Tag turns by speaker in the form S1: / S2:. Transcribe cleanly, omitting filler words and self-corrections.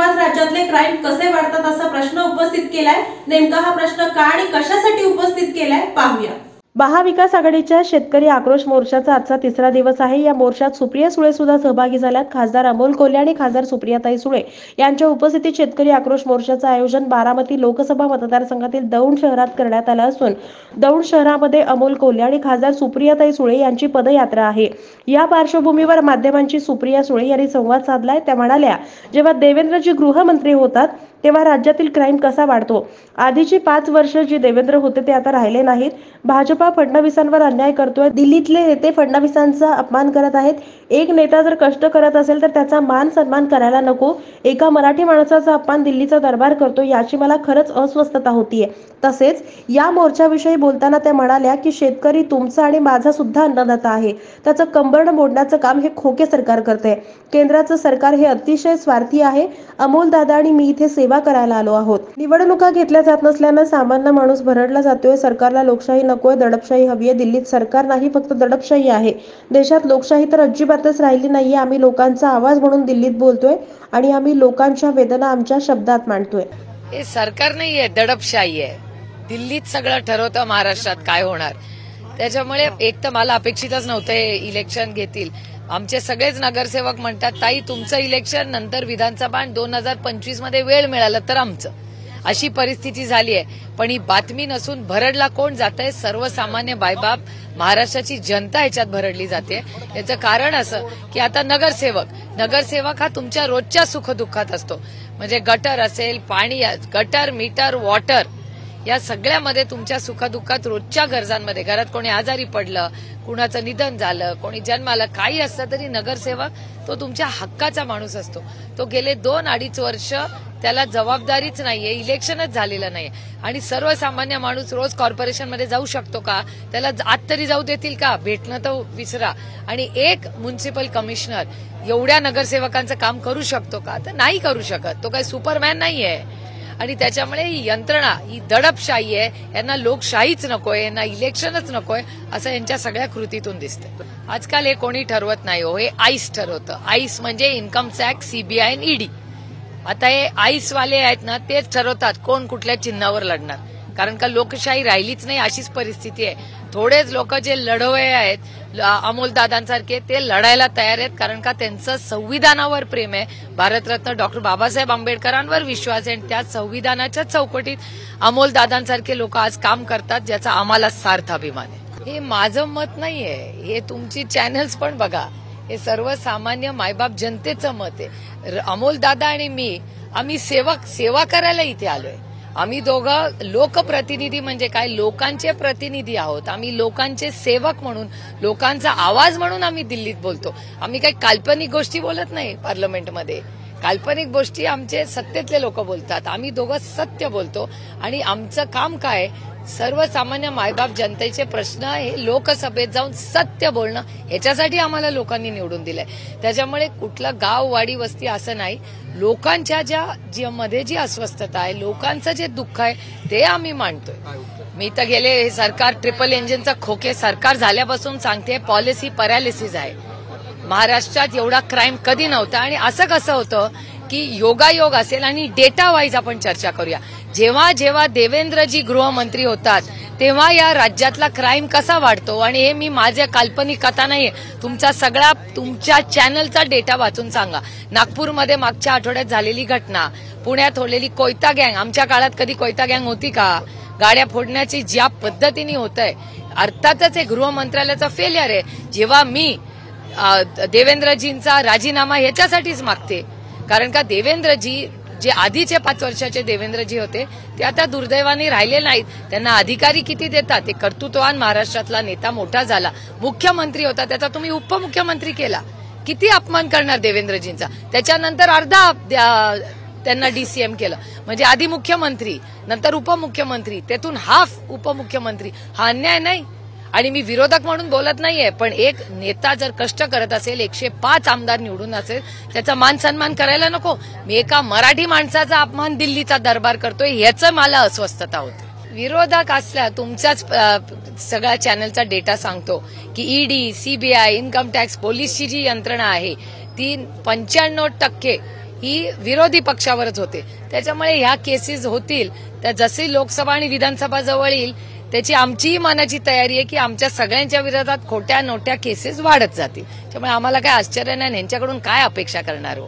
S1: आज राज्यातले क्राईम कसे वाढतात असा प्रश्न उपस्थित केलाय। नेमका हा प्रश्न का आणि कशासाठी उपस्थित केलाय पाहूया।
S2: महाविकास आघाडीच्या शेतकरी आक्रोश मोर्चाचा आजचा तिसरा दिवस आहे। या मोर्चात सुप्रिया सुळे सुद्धा सहभागी झाल्यात। खासदार अमोल कोल्हे आणि खासदार सुप्रियाताई सुळे यांच्या उपस्थितीत शेतकरी आक्रोश मोर्चाचं आयोजन बारामती लोकसभा मतदारसंघातील दौंड शहरात करण्यात आलं असून दौंड शहरामध्ये अमोल कोल्हे आणि खासदार सुप्रियाताई सुळे यांची पदयात्रा आहे। या पार्श्वभूमीवर माध्यमांची सुप्रिया सुळे यांनी संवाद साधलाय। त्या म्हणाल्या, जेव्हा देवेंद्रजी गृहमंत्री होतात तेव्हा राज्यातील क्राईम कसा वाढतो। आधीची 5 वर्ष जे देवेंद्र होते ते आता राहिले नाहीत। भाजपा फडणवीसांवर अन्याय करतोय। दिल्लीतले नेते फडणवीसांचा अपमान करत आहेत। एक नेता जर कष्ट करत असेल तर त्याचा मान सन्मान करायला नको। एका मराठी माणसाचा अपमान दिल्लीचा दरबार करतो, याची मला खरंच अस्वस्थता होतीये। तसेच या मोर्चाविषयी बोलताना त्या म्हणाल्या की शेतकरी तुमचा आणि माझा सुद्धा अन्नदाता आहे। त्याचं कंबरड मोडण्याचं काम हे खोके सरकार करते। केंद्राचं सरकार हे अतिशय स्वार्थी आहे। अमोल दादा आणि मी इथे सेवा करायला आलो आहोत। निवडणुका घेतल्या जात नसल्यानं सामान्य माणूस भरडला जातोय। सरकारला लोकशाही नकोय, दडपशाही हवी आहे। दिल्लीत सरकार नाही, फक्त दडपशाही आहे। देशात लोकशाही तर अजिबातच राहिली नाहीये। आम्ही लोकांचा आवाज म्हणून दिल्लीत बोलतोय आणि आम्ही लोकांच्या वेदना आमच्या शब्दात मांडतोय।
S3: हे सरकार नाहीये, दडपशाही आहे। दिल्लीत सगळं ठरवतं महाराष्ट्रात काय होणार। त्याच्यामुळे एक तर मला अपेक्षितच नव्हतं हे इलेक्शन घेतील। आमचे सगळेच नगरसेवक म्हणतात, ताई तुमचं इलेक्शन नंतर विधानसभा 2025 मध्ये वेळ मिळाला तर आमचं, अशी परिस्थिती झाली आहे। पण ही बातमी नसून भरडला कोण जातंय, सर्वसामान्य बायबाप महाराष्ट्राची जनता ह्याच्यात भरडली जाते। याचं कारण असं की आता नगरसेवक हा तुमच्या रोजच्या सुखदुःखात असतो। म्हणजे गटर असेल, पाणी, गटर, मीटर, वॉटर, या सगळ्यामध्ये तुमच्या सुखदुःखात रोजच्या गरजांमध्ये, घरात कोणी आजारी पडलं, कुणाचं निधन झालं, कोणी जन्माला, काही असलं तरी नगरसेवक तो तुमच्या हक्काचा माणूस असतो। तो गेले 2-2.5 वर्ष त्याला जबाबदारीच नाहीये, इलेक्शनच झालेलं नाहीये आणि सर्वसामान्य माणूस रोज कॉर्पोरेशनमध्ये जाऊ शकतो का? त्याला आत तरी जाऊ देतील का? भेटणं तर विसरा। आणि एक म्युनिसिपल कमिशनर एवढ्या नगरसेवकांचं काम करू शकतो का? तर नाही करू शकत। तो काही सुपरमॅन नाहीये। आणि त्याच्यामुळे ही यंत्रणा, ही दडपशाही आहे। यांना लोकशाहीच नकोय, यांना इलेक्शनच नकोय, असं यांच्या सगळ्या कृतीतून दिसतं। आजकाल हे कोणी ठरवत नाही हो, हे आईस ठरवतं। आईस म्हणजे इन्कम टॅक्स, सीबीआय आणि ईडी। आता हे आईसवाले आहेत ना, तेच ठरवतात कोण कुठल्या चिन्हावर लढणार, कारण का लोकशाही राहिलीच नाही, अशीच परिस्थिती आहे। थोडेच लोक जे लढवय आहेत अमोल दादांसारखे, ते लढायला तयार आहेत, कारण का त्यांचं संविधानावर प्रेम आहे। भारतरत्न डॉक्टर बाबासाहेब आंबेडकरांवर विश्वास आहे। त्या संविधानाच्या चौकटीत अमोल दादांसारखे लोक आज काम करतात, ज्याचा आम्हाला सार्थ अभिमान आहे। हे माझं मत नाहीये, हे तुमची चॅनल्स पण बघा, हे सर्वसामान्य मायबाप जनतेचं मत आहे। अमोल दादा आणि मी, आम्ही सेवा करायला इथे आलोय। आम्ही दोघं लोकप्रतिनिधी म्हणजे काय, लोकांचे प्रतिनिधी आहोत। आम्ही लोकांचे सेवक म्हणून, लोकांचा आवाज म्हणून आम्ही दिल्लीत बोलतो। आम्ही काही काल्पनिक गोष्टी बोलत नाही पार्लमेंटमध्ये। काल्पनिक गोष्टी आमचे सत्तेतले लोक बोलतात, आम्ही दोघं सत्य बोलतो। आणि आमचं काम काय, सर्वसामान्य मायबाप जनतेचे प्रश्न हे लोकसभेत जाऊन सत्य बोलणं, ह्याच्यासाठी आम्हाला लोकांनी निवडून दिलंय। त्याच्यामुळे कुठलं गाव, वाडी, वस्ती असं नाही, लोकांच्या मध्ये जी अस्वस्थता आहे, लोकांचं जे दुःख आहे, ते आम्ही मांडतोय। मी तर गेले, हे सरकार ट्रिपल इंजिनचं खोके सरकार झाल्यापासून सांगते, पॉलिसी पॅरालिसिस आहे। महाराष्ट्रात एवढा क्राईम कधी नव्हता। आणि असं कसं होतं की योगायोग असेल आणि डेटा वाईज आपण चर्चा करूया। जेव्हा जेव्हा देवेंद्रजी गृहमंत्री होतात तेव्हा या राज्यातला क्राईम कसा वाढतो, आणि हे मी माझ्या काल्पनिक कथा नाहीये, तुमच्या चॅनलचा डेटा वाचून सांगा। नागपूरमध्ये मागच्या आठवड्यात झालेली घटना, पुण्यात होलेली कोयता गँग, आमच्या काळात कधी कोयता गँग होती का? गाड्या फोडण्याची ज्या पद्धतीने होत आहे, अर्थातच हे गृहमंत्रालयाचा फेलियर आहे। जेव्हा मी देवेंद्रजींचा राजीनामा ह्याच्यासाठीच मागते, कारण का देवेंद्रजी जे आधीचे 5 वर्षाचे देवेंद्रजी होते ते आता दुर्दैवाने राहिले नाहीत। त्यांना अधिकारी किती देतात, ते कर्तृत्ववान महाराष्ट्रातला नेता मोठा झाला, मुख्यमंत्री होता, त्याचा तुम्ही उपमुख्यमंत्री केला। किती अपमान करणार देवेंद्रजींचा? त्याच्यानंतर अर्धा त्यांना डीसीएम केलं, म्हणजे आधी मुख्यमंत्री, नंतर उपमुख्यमंत्री, त्यातून हाफ उपमुख्यमंत्री। हा अन्याय नाही? आणि मी विरोधक म्हणून बोलत नाहीये, पण एक नेता जर कष्ट करत असेल, 105 आमदार निवडून असेल, त्याचा मान सन्मान करायला नको? मी एका मराठी माणसाचा अपमान दिल्लीचा दरबार करतोय, याचं मला अस्वस्थता होते। विरोधक असल्या, तुमच्याच सगळ्या चॅनलचा डेटा सांगतो की ईडी, सीबीआय, इन्कम टॅक्स, पोलीसची जी यंत्रणा आहे ती 95% ही विरोधी पक्षावरच होते. त्याच्यामुळे ह्या केसेस होतील त्या जशी लोकसभा आणि विधानसभा जवळ येईल त्याची आमचीही मनाची तयारी आहे की आमच्या सगळ्यांच्या विरोधात खोट्या नोट्या केसेस वाढत जातील. त्यामुळे आम्हाला काय आश्चर्य नाही, यांच्याकडून काय अपेक्षा करणार हो.